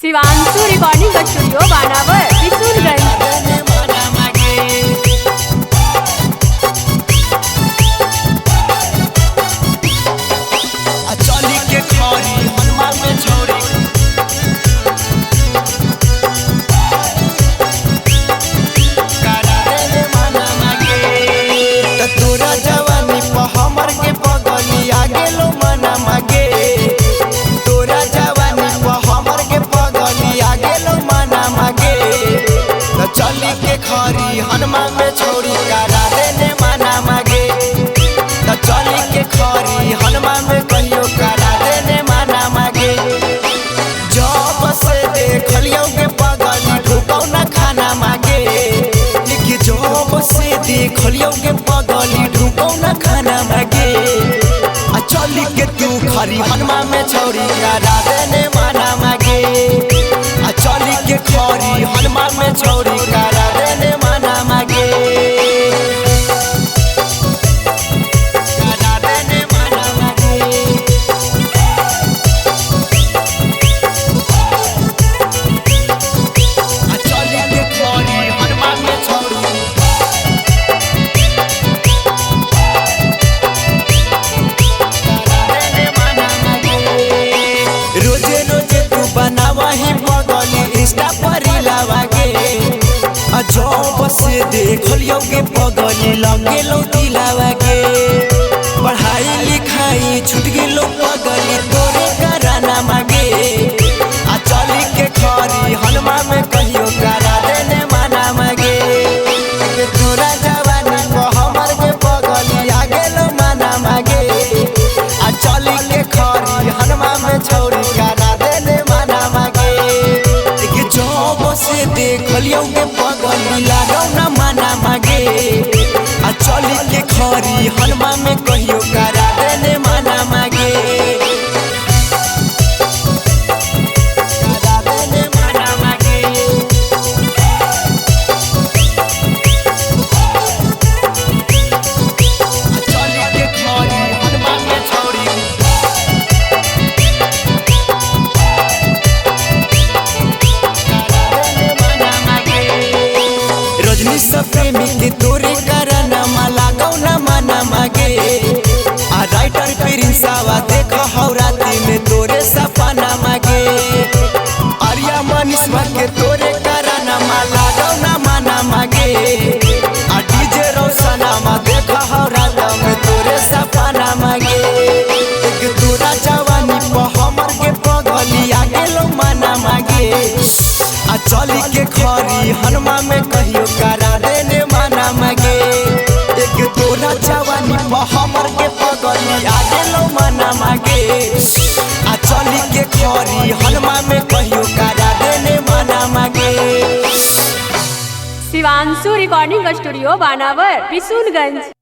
Shivanshu recording studio बानावर किशोरगंज। चली के खरी हनुमान में छोड़ी करा देने माना मागे। तो चली के खरी हनुमान में कहियो करा देने माना मागे। जब से देखलियो के पगली ढुकौ न खाना मागे। लेकिन जब से देखलियो के पगली ढुकौ न खाना मागे। चली के तू खरी हनुमान में छोड़ी करा देने माना मागे। चली के खरी हनुमान में छोड़ी करा देने माना मागे। करा देने माना मागे। चली के खरी हनुमान में छोड़ी करा देने माना मागे। रोजे रोजे तू बनावा ही इंस्टा पर लावागे। जब से देखलियो के पगली लगे लो दिलावागे। पढ़ाई लिखाई छूट गेलो पगली तोरे कराना मागे। चली के खरी हनुमान में कहियो करा देने माना मागे। तोरा जवानी को हमर के पगली आ गेलो माना मागे। चली के खरी हनुमान में छोड़ी करा देने माना मागे। जब से देखलियो के पगली लागौ न माना मागे। चली के खरी हनुमान में कहियो करा देने माना मागे। करा देने माना मागे। चली के खरी हनुमान में छोड़ी प्रेमी के तोरे कराना लागौ न माना मागे। राइटर प्रिंसवा देख राती में तोरे सपना मागे। आर्या मनीषवा के तोरे कराना लागौ न माना मागे। डीजे रोशनमा देख रात में तोरे सपना मागे। तोरा जवानी पर हमर के पगली आ गेलो माना मागे। चली के खरी हनुमान में कहियो करा देने माना मागे। तोरा जवानी पर हमर के पगली आ गेलो माना मागे। चली के खरी हनुमान में कहियो करा देने माना मागे। शिवांशु रिकॉर्डिंग स्टूडियो बानावर किशोरगंज।